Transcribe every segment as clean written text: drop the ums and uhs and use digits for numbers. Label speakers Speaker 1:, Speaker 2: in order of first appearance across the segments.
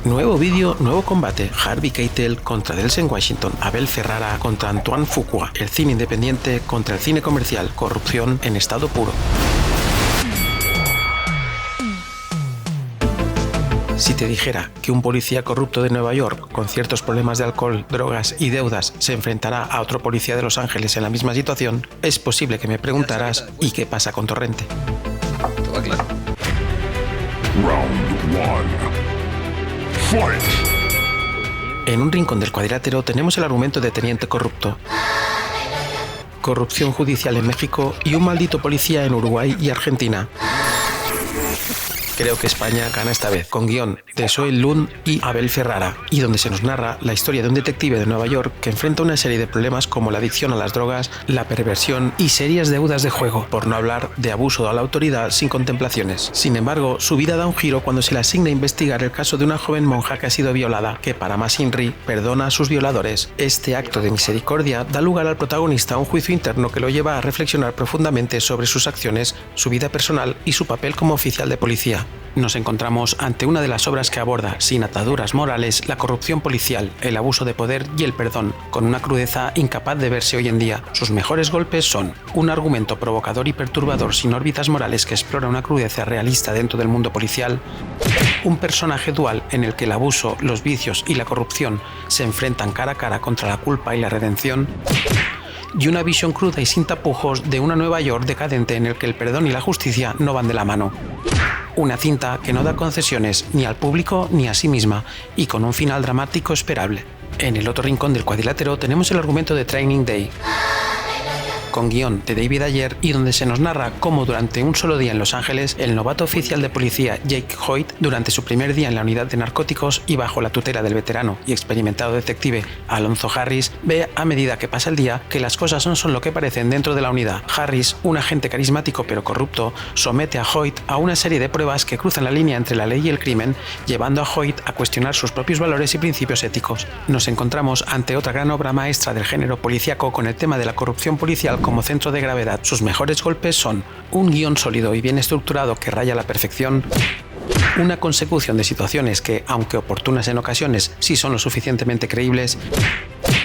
Speaker 1: Nuevo vídeo, nuevo combate. Harvey Keitel contra Denzel Washington. Abel Ferrara contra Antoine Fuqua. El cine independiente contra el cine comercial. Corrupción en estado puro. Si te dijera que un policía corrupto de Nueva York, con ciertos problemas de alcohol, drogas y deudas, se enfrentará a otro policía de Los Ángeles en la misma situación, es posible que me preguntaras ¿y qué pasa con Torrente?
Speaker 2: Todo claro.
Speaker 3: Round 1. Fight.
Speaker 1: En un rincón del cuadrilátero tenemos el argumento de Teniente Corrupto, corrupción judicial en México y un maldito policía en Uruguay y Argentina. Creo que España gana esta vez, con guión de Zoe Lund y Abel Ferrara, y donde se nos narra la historia de un detective de Nueva York que enfrenta una serie de problemas como la adicción a las drogas, la perversión y serias deudas de juego, por no hablar de abuso a la autoridad sin contemplaciones. Sin embargo, su vida da un giro cuando se le asigna a investigar el caso de una joven monja que ha sido violada, que para más Inri perdona a sus violadores. Este acto de misericordia da lugar al protagonista a un juicio interno que lo lleva a reflexionar profundamente sobre sus acciones, su vida personal y su papel como oficial de policía. Nos encontramos ante una de las obras que aborda, sin ataduras morales, la corrupción policial, el abuso de poder y el perdón, con una crudeza incapaz de verse hoy en día. Sus mejores golpes son un argumento provocador y perturbador sin órbitas morales que explora una crudeza realista dentro del mundo policial, un personaje dual en el que el abuso, los vicios y la corrupción se enfrentan cara a cara contra la culpa y la redención, y una visión cruda y sin tapujos de una Nueva York decadente en el que el perdón y la justicia no van de la mano. Una cinta que no da concesiones ni al público ni a sí misma y con un final dramático esperable. En el otro rincón del cuadrilátero tenemos el argumento de Training Day, con guión de David Ayer y donde se nos narra cómo durante un solo día en Los Ángeles, el novato oficial de policía Jake Hoyt, durante su primer día en la unidad de narcóticos y bajo la tutela del veterano y experimentado detective Alonzo Harris, ve a medida que pasa el día que las cosas no son lo que parecen dentro de la unidad. Harris, un agente carismático pero corrupto, somete a Hoyt a una serie de pruebas que cruzan la línea entre la ley y el crimen, llevando a Hoyt a cuestionar sus propios valores y principios éticos. Nos encontramos ante otra gran obra maestra del género policíaco con el tema de la corrupción policial como centro de gravedad. Sus mejores golpes son un guión sólido y bien estructurado que raya la perfección, una consecución de situaciones que, aunque oportunas en ocasiones, sí son lo suficientemente creíbles,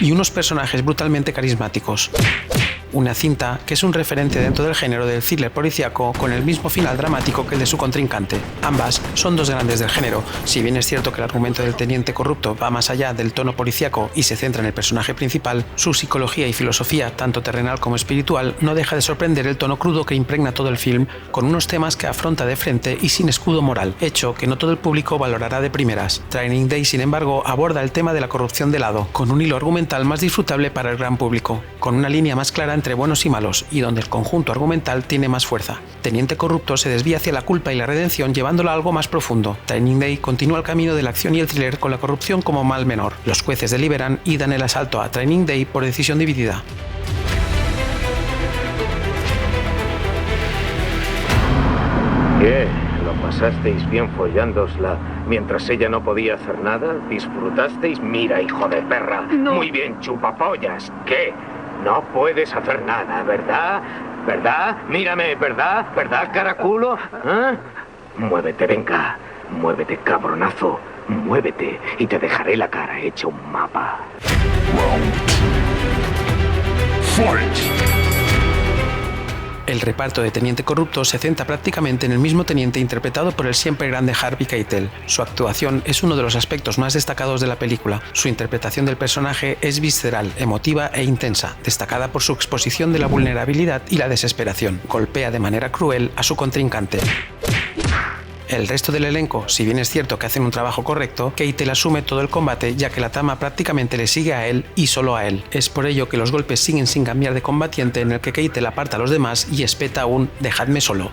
Speaker 1: y unos personajes brutalmente carismáticos. Una cinta que es un referente dentro del género del thriller policíaco con el mismo final dramático que el de su contrincante. Ambas son dos grandes del género. Si bien es cierto que el argumento del Teniente Corrupto va más allá del tono policíaco y se centra en el personaje principal, su psicología y filosofía, tanto terrenal como espiritual, no deja de sorprender el tono crudo que impregna todo el film, con unos temas que afronta de frente y sin escudo moral, hecho que no todo el público valorará de primeras. Training Day, sin embargo, aborda el tema de la corrupción de lado, con un hilo argumental más disfrutable para el gran público, con una línea más clara entre buenos y malos, y donde el conjunto argumental tiene más fuerza. Teniente Corrupto se desvía hacia la culpa y la redención llevándola a algo más profundo. Training Day continúa el camino de la acción y el thriller con la corrupción como mal menor. Los jueces deliberan y dan el asalto a Training Day por decisión dividida.
Speaker 4: ¿Qué? ¿Lo pasasteis bien follándosla mientras ella no podía hacer nada? ¿Disfrutasteis? Mira, hijo de perra.
Speaker 5: No.
Speaker 4: Muy bien, chupapollas. ¿Qué? No puedes hacer nada, ¿verdad? ¿Verdad? Mírame, ¿verdad? ¿Verdad, caraculo? ¿Ah? Muévete, venga. Muévete, cabronazo. Muévete y te dejaré la cara hecha un mapa.
Speaker 3: Round 2. Fight.
Speaker 1: El reparto de Teniente Corrupto se centra prácticamente en el mismo teniente interpretado por el siempre grande Harvey Keitel. Su actuación es uno de los aspectos más destacados de la película. Su interpretación del personaje es visceral, emotiva e intensa, destacada por su exposición de la vulnerabilidad y la desesperación. Golpea de manera cruel a su contrincante. El resto del elenco, si bien es cierto que hacen un trabajo correcto, Keitel asume todo el combate ya que la trama prácticamente le sigue a él y solo a él. Es por ello que los golpes siguen sin cambiar de combatiente en el que Keitel aparta a los demás y espeta un "dejadme solo".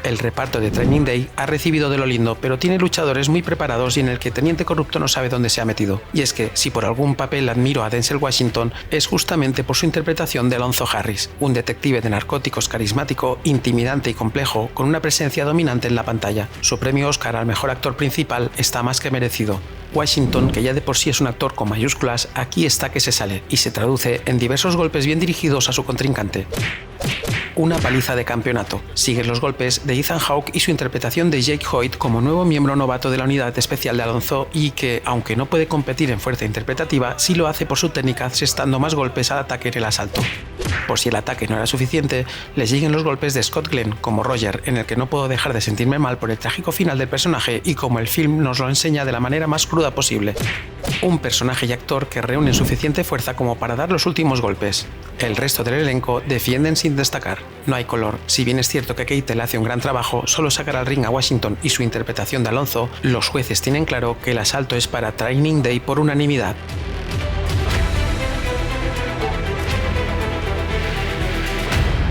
Speaker 1: El reparto de Training Day ha recibido de lo lindo, pero tiene luchadores muy preparados y en el que Teniente Corrupto no sabe dónde se ha metido. Y es que, si por algún papel admiro a Denzel Washington, es justamente por su interpretación de Alonzo Harris, un detective de narcóticos carismático, intimidante y complejo, con una presencia dominante en la pantalla. Su premio Oscar al mejor actor principal está más que merecido. Washington, que ya de por sí es un actor con mayúsculas, aquí está que se sale, y se traduce en diversos golpes bien dirigidos a su contrincante. una paliza de campeonato. Siguen los golpes de Ethan Hawke y su interpretación de Jake Hoyt como nuevo miembro novato de la unidad especial de Alonso y que, aunque no puede competir en fuerza interpretativa, sí lo hace por su técnica asestando más golpes al ataque en el asalto. Por si el ataque no era suficiente, le siguen los golpes de Scott Glenn como Roger, en el que no puedo dejar de sentirme mal por el trágico final del personaje y como el film nos lo enseña de la manera más cruda posible. Un personaje y actor que reúnen suficiente fuerza como para dar los últimos golpes. El resto del elenco defienden sin destacar. No hay color. Si bien es cierto que Keitel hace un gran trabajo, solo sacar al ring a Washington y su interpretación de Alonso, los jueces tienen claro que el asalto es para Training Day por unanimidad.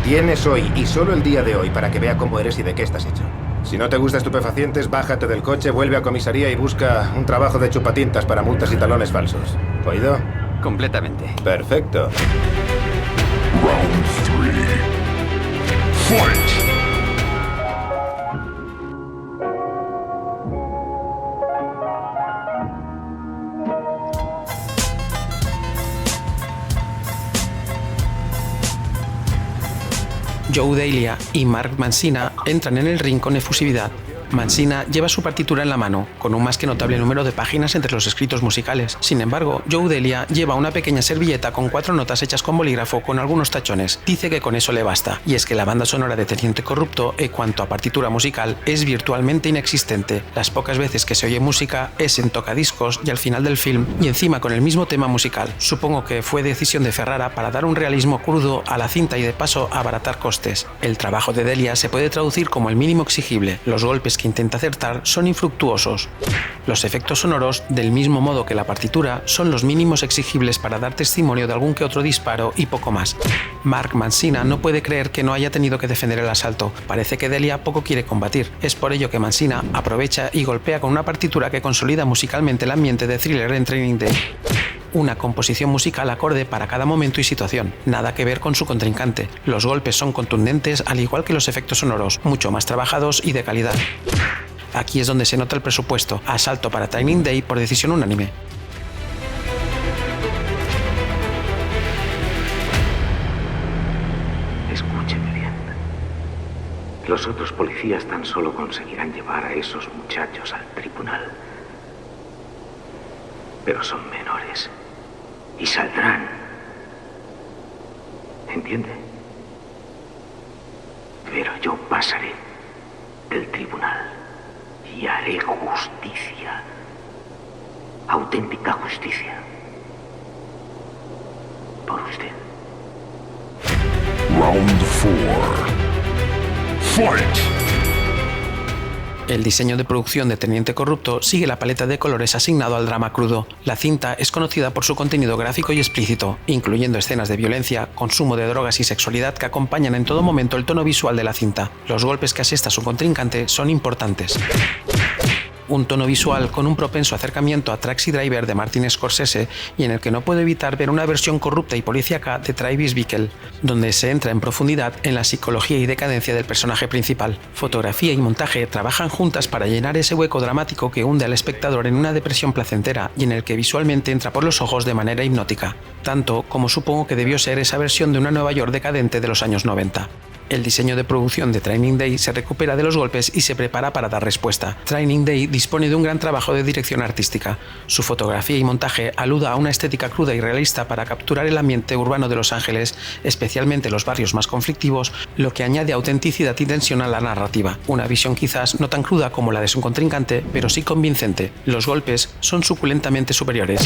Speaker 2: Tienes hoy y solo el día de hoy para que vea cómo eres y de qué estás hecho. Si no te gusta estupefacientes, bájate del coche, vuelve a comisaría y busca un trabajo de chupatintas para multas y talones falsos. ¿Oído?
Speaker 5: Completamente.
Speaker 2: Perfecto.
Speaker 3: Round 3. Fight!
Speaker 1: Joe Delia y Mark Mancina entran en el ring con efusividad. Mancina lleva su partitura en la mano, con un más que notable número de páginas entre los escritos musicales. Sin embargo, Joe Delia lleva una pequeña servilleta con 4 notas hechas con bolígrafo con algunos tachones. Dice que con eso le basta, y es que la banda sonora de Teniente Corrupto, en cuanto a partitura musical, es virtualmente inexistente. Las pocas veces que se oye música es en tocadiscos y al final del film, y encima con el mismo tema musical. Supongo que fue decisión de Ferrara para dar un realismo crudo a la cinta y de paso abaratar costes. El trabajo de Delia se puede traducir como el mínimo exigible. Los golpes que intenta acertar son infructuosos. Los efectos sonoros, del mismo modo que la partitura, son los mínimos exigibles para dar testimonio de algún que otro disparo y poco más. Mark Mancina no puede creer que no haya tenido que defender el asalto. Parece que Delia poco quiere combatir. Es por ello que Mancina aprovecha y golpea con una partitura que consolida musicalmente el ambiente de thriller en Training Day. Una composición musical acorde para cada momento y situación, nada que ver con su contrincante. Los golpes son contundentes al igual que los efectos sonoros, mucho más trabajados y de calidad. Aquí es donde se nota el presupuesto. Asalto para Training Day por decisión unánime.
Speaker 4: Escúcheme bien. Los otros policías tan solo conseguirán llevar a esos muchachos al tribunal. Pero son menores. Y saldrán. ¿Entiende? Pero yo pasaré del tribunal y haré justicia. Auténtica justicia. Por usted.
Speaker 3: Round 4. Fight!
Speaker 1: El diseño de producción de Teniente Corrupto sigue la paleta de colores asignado al drama crudo. La cinta es conocida por su contenido gráfico y explícito, incluyendo escenas de violencia, consumo de drogas y sexualidad que acompañan en todo momento el tono visual de la cinta. Los golpes que asesta su contrincante son importantes. Un tono visual con un propenso acercamiento a Taxi Driver de Martin Scorsese y en el que no puedo evitar ver una versión corrupta y policíaca de Travis Bickle, donde se entra en profundidad en la psicología y decadencia del personaje principal. Fotografía y montaje trabajan juntas para llenar ese hueco dramático que hunde al espectador en una depresión placentera y en el que visualmente entra por los ojos de manera hipnótica, tanto como supongo que debió ser esa versión de una Nueva York decadente de los años 90. El diseño de producción de Training Day se recupera de los golpes y se prepara para dar respuesta. Training Day dispone de un gran trabajo de dirección artística. Su fotografía y montaje aluda a una estética cruda y realista para capturar el ambiente urbano de Los Ángeles, especialmente los barrios más conflictivos, lo que añade autenticidad y tensión a la narrativa. Una visión quizás no tan cruda como la de su contrincante, pero sí convincente. Los golpes son suculentamente superiores.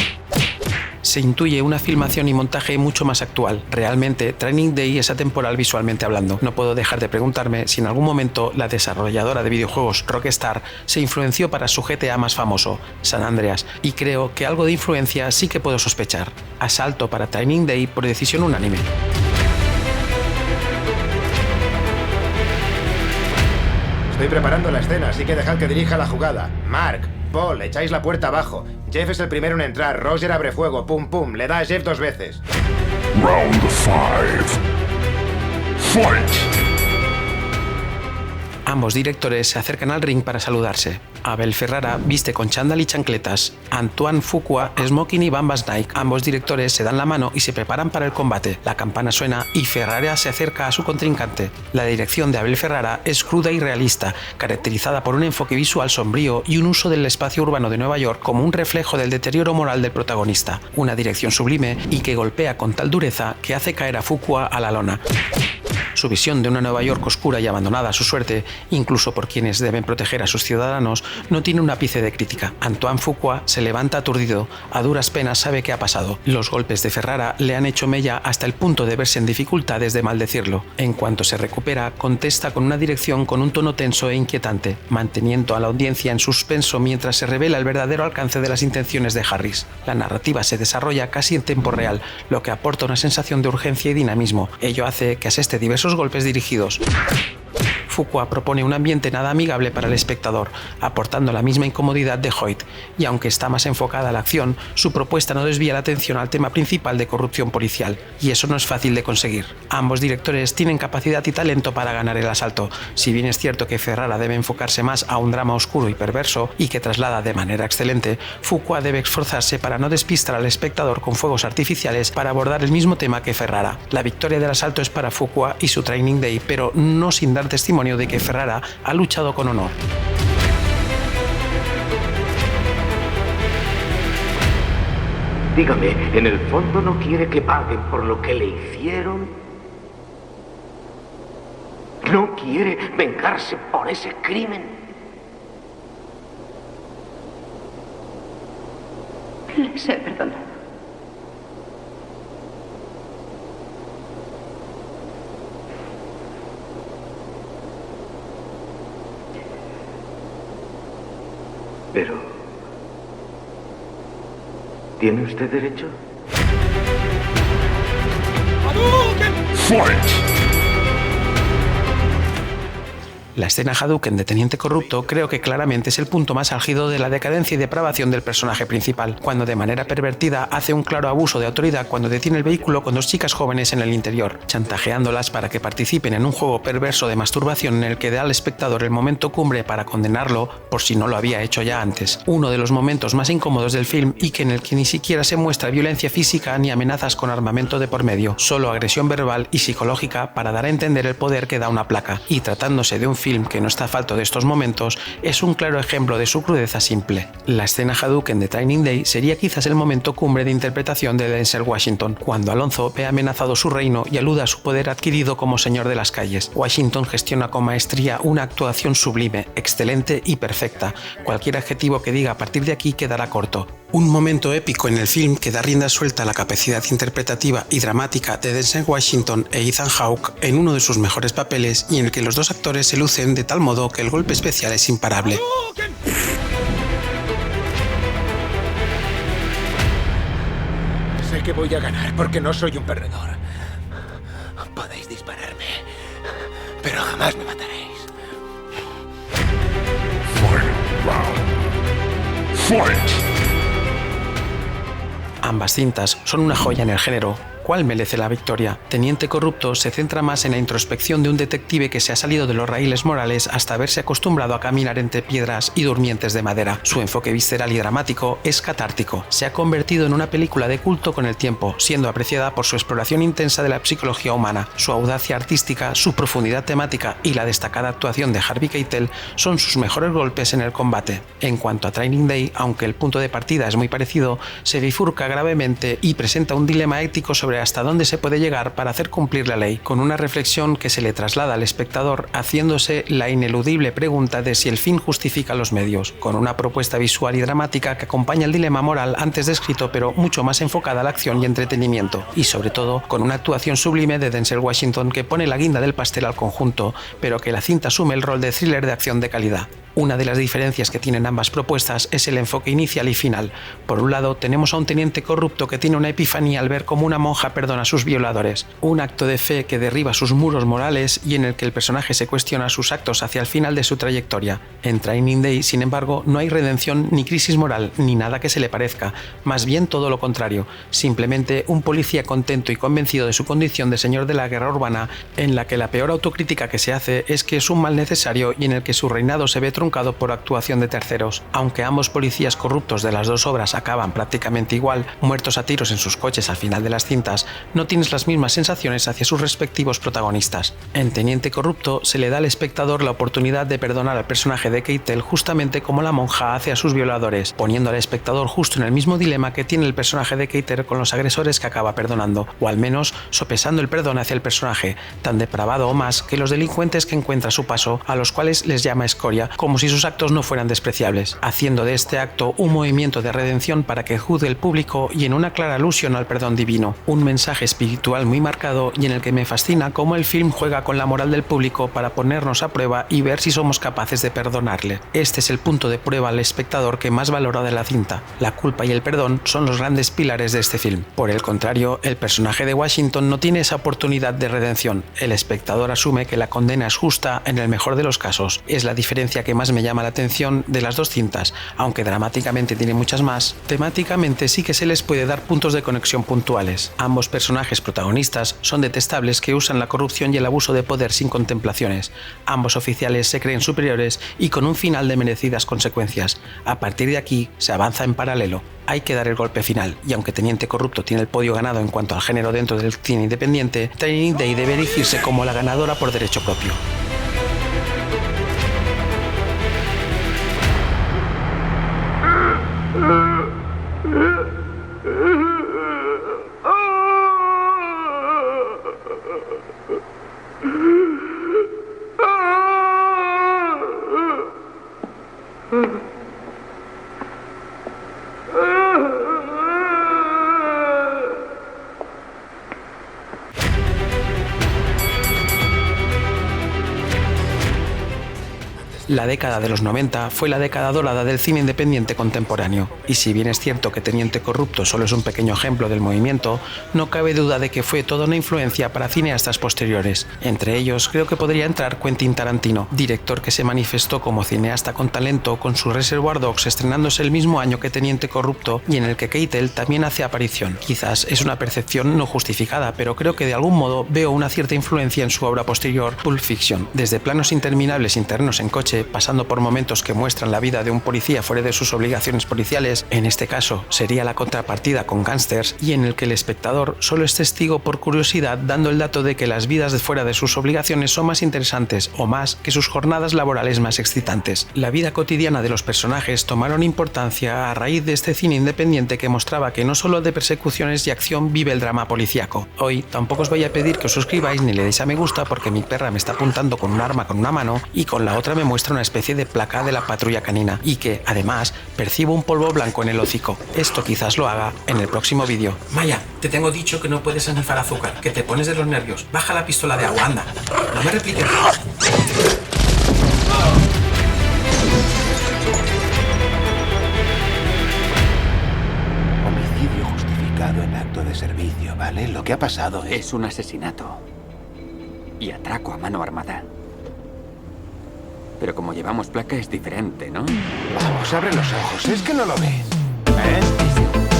Speaker 1: Se intuye una filmación y montaje mucho más actual. Realmente, Training Day es atemporal visualmente hablando. No puedo dejar de preguntarme si en algún momento la desarrolladora de videojuegos Rockstar se influenció para su GTA más famoso, San Andreas, y creo que algo de influencia sí que puedo sospechar. Asalto para Training Day por decisión unánime.
Speaker 2: Estoy preparando la escena, así que dejad que dirija la jugada. Mark, Paul, echáis la puerta abajo. Jeff es el primero en entrar. Roger abre fuego. Pum, pum. Le da a Jeff 2 veces.
Speaker 3: Round 5. Fight!
Speaker 1: Ambos directores se acercan al ring para saludarse. Abel Ferrara viste con chándal y chancletas. Antoine Fuqua, smoking y bambas Nike. Ambos directores se dan la mano y se preparan para el combate. La campana suena y Ferrara se acerca a su contrincante. La dirección de Abel Ferrara es cruda y realista, caracterizada por un enfoque visual sombrío y un uso del espacio urbano de Nueva York como un reflejo del deterioro moral del protagonista. Una dirección sublime y que golpea con tal dureza que hace caer a Fuqua a la lona. Su visión de una Nueva York oscura y abandonada a su suerte, incluso por quienes deben proteger a sus ciudadanos, no tiene un ápice de crítica. Antoine Fuqua se levanta aturdido, a duras penas sabe qué ha pasado. Los golpes de Ferrara le han hecho mella hasta el punto de verse en dificultades de maldecirlo. En cuanto se recupera, contesta con una dirección con un tono tenso e inquietante, manteniendo a la audiencia en suspenso mientras se revela el verdadero alcance de las intenciones de Harris. La narrativa se desarrolla casi en tiempo real, lo que aporta una sensación de urgencia y dinamismo. Ello hace que aseste diversos golpes dirigidos. Fuqua propone un ambiente nada amigable para el espectador, aportando la misma incomodidad de Hoyt, y aunque está más enfocada a la acción, su propuesta no desvía la atención al tema principal de corrupción policial, y eso no es fácil de conseguir. Ambos directores tienen capacidad y talento para ganar el asalto, si bien es cierto que Ferrara debe enfocarse más a un drama oscuro y perverso, y que traslada de manera excelente, Fuqua debe esforzarse para no despistar al espectador con fuegos artificiales para abordar el mismo tema que Ferrara. La victoria del asalto es para Fuqua y su Training Day, pero no sin dar testimonio de que Ferrara ha luchado con honor.
Speaker 4: Dígame, ¿en el fondo no quiere que paguen por lo que le hicieron? ¿No quiere vengarse por ese crimen?
Speaker 5: Les he perdonado.
Speaker 4: Pero... ¿tiene usted derecho?
Speaker 3: Fight!
Speaker 1: La escena Hadouken de Teniente Corrupto creo que claramente es el punto más álgido de la decadencia y depravación del personaje principal, cuando de manera pervertida hace un claro abuso de autoridad cuando detiene el vehículo con dos chicas jóvenes en el interior, chantajeándolas para que participen en un juego perverso de masturbación en el que da al espectador el momento cumbre para condenarlo por si no lo había hecho ya antes. Uno de los momentos más incómodos del film y que en el que ni siquiera se muestra violencia física ni amenazas con armamento de por medio, solo agresión verbal y psicológica para dar a entender el poder que da una placa, y tratándose de un film que no está falto de estos momentos, es un claro ejemplo de su crudeza simple. La escena Hadouken de Training Day sería quizás el momento cumbre de interpretación de Denzel Washington, cuando Alonzo ve amenazado su reino y alude a su poder adquirido como señor de las calles. Washington gestiona con maestría una actuación sublime, excelente y perfecta. Cualquier adjetivo que diga a partir de aquí quedará corto. Un momento épico en el film que da rienda suelta a la capacidad interpretativa y dramática de Denzel Washington e Ethan Hawke en uno de sus mejores papeles y en el que los dos actores se lucen de tal modo que el golpe especial es imparable.
Speaker 6: Sé que voy a ganar porque no soy un perdedor. Podéis dispararme, pero jamás me mataréis.
Speaker 3: Final round. Fight!
Speaker 1: Ambas cintas son una joya en el género. ¿Cuál merece la victoria? Teniente Corrupto se centra más en la introspección de un detective que se ha salido de los raíles morales hasta haberse acostumbrado a caminar entre piedras y durmientes de madera. Su enfoque visceral y dramático es catártico. Se ha convertido en una película de culto con el tiempo, siendo apreciada por su exploración intensa de la psicología humana. Su audacia artística, su profundidad temática y la destacada actuación de Harvey Keitel son sus mejores golpes en el combate. En cuanto a Training Day, aunque el punto de partida es muy parecido, se bifurca gravemente y presenta un dilema ético sobre hasta dónde se puede llegar para hacer cumplir la ley, con una reflexión que se le traslada al espectador haciéndose la ineludible pregunta de si el fin justifica los medios, con una propuesta visual y dramática que acompaña el dilema moral antes descrito pero mucho más enfocada a la acción y entretenimiento, y sobre todo con una actuación sublime de Denzel Washington que pone la guinda del pastel al conjunto, pero que la cinta asume el rol de thriller de acción de calidad. Una de las diferencias que tienen ambas propuestas es el enfoque inicial y final. Por un lado, tenemos a un teniente corrupto que tiene una epifanía al ver cómo una monja perdona a sus violadores, un acto de fe que derriba sus muros morales y en el que el personaje se cuestiona sus actos hacia el final de su trayectoria. En Training Day, sin embargo, no hay redención ni crisis moral, ni nada que se le parezca, más bien todo lo contrario, simplemente un policía contento y convencido de su condición de señor de la guerra urbana, en la que la peor autocrítica que se hace es que es un mal necesario y en el que su reinado se ve truncado truncado por actuación de terceros. Aunque ambos policías corruptos de las dos obras acaban prácticamente igual, muertos a tiros en sus coches al final de las cintas, no tienes las mismas sensaciones hacia sus respectivos protagonistas. En Teniente Corrupto se le da al espectador la oportunidad de perdonar al personaje de Keitel justamente como la monja hace a sus violadores, poniendo al espectador justo en el mismo dilema que tiene el personaje de Keitel con los agresores que acaba perdonando, o al menos sopesando el perdón hacia el personaje, tan depravado o más que los delincuentes que encuentra a su paso, a los cuales les llama escoria, como si sus actos no fueran despreciables, haciendo de este acto un movimiento de redención para que juzgue el público y en una clara alusión al perdón divino, un mensaje espiritual muy marcado y en el que me fascina cómo el film juega con la moral del público para ponernos a prueba y ver si somos capaces de perdonarle. Este es el punto de prueba al espectador que más valora de la cinta. La culpa y el perdón son los grandes pilares de este film. Por el contrario, el personaje de Washington no tiene esa oportunidad de redención. El espectador asume que la condena es justa en el mejor de los casos. Es la diferencia que más me llama la atención de las dos cintas, aunque dramáticamente tiene muchas más. Temáticamente sí que se les puede dar puntos de conexión puntuales. Ambos personajes protagonistas son detestables que usan la corrupción y el abuso de poder sin contemplaciones. Ambos oficiales se creen superiores y con un final de merecidas consecuencias. A partir de aquí se avanza en paralelo. Hay que dar el golpe final, y aunque Teniente Corrupto tiene el podio ganado en cuanto al género dentro del cine independiente, Training Day debe erigirse como la ganadora por derecho propio. La década de los 90 fue la década dorada del cine independiente contemporáneo, y si bien es cierto que Teniente Corrupto solo es un pequeño ejemplo del movimiento, no cabe duda de que fue toda una influencia para cineastas posteriores. Entre ellos creo que podría entrar Quentin Tarantino, director que se manifestó como cineasta con talento con su Reservoir Dogs estrenándose el mismo año que Teniente Corrupto y en el que Keitel también hace aparición. Quizás es una percepción no justificada, pero creo que de algún modo veo una cierta influencia en su obra posterior, Pulp Fiction. Desde planos interminables internos en coche, pasando por momentos que muestran la vida de un policía fuera de sus obligaciones policiales, en este caso sería la contrapartida con Gángsters, y en el que el espectador solo es testigo por curiosidad, dando el dato de que las vidas de fuera de sus obligaciones son más interesantes o más que sus jornadas laborales más excitantes. La vida cotidiana de los personajes tomaron importancia a raíz de este cine independiente que mostraba que no solo de persecuciones y acción vive el drama policíaco. Hoy tampoco os voy a pedir que os suscribáis ni le deis a me gusta porque mi perra me está apuntando con un arma con una mano y con la otra me muestra una especie de placa de la patrulla canina, y que, además, percibo un polvo blanco en el hocico. Esto quizás lo haga en el próximo vídeo. Maya, te tengo dicho que no puedes snifar azúcar, que te pones de los nervios. Baja la pistola de agua, anda. No me repliques.
Speaker 6: Homicidio justificado en acto de servicio, ¿vale? Lo que ha pasado
Speaker 7: Es un asesinato y atraco a mano armada. Pero como llevamos placa es diferente, ¿no?
Speaker 6: Vamos, abre los ojos. ¿Es que no lo ves? ¿Eh?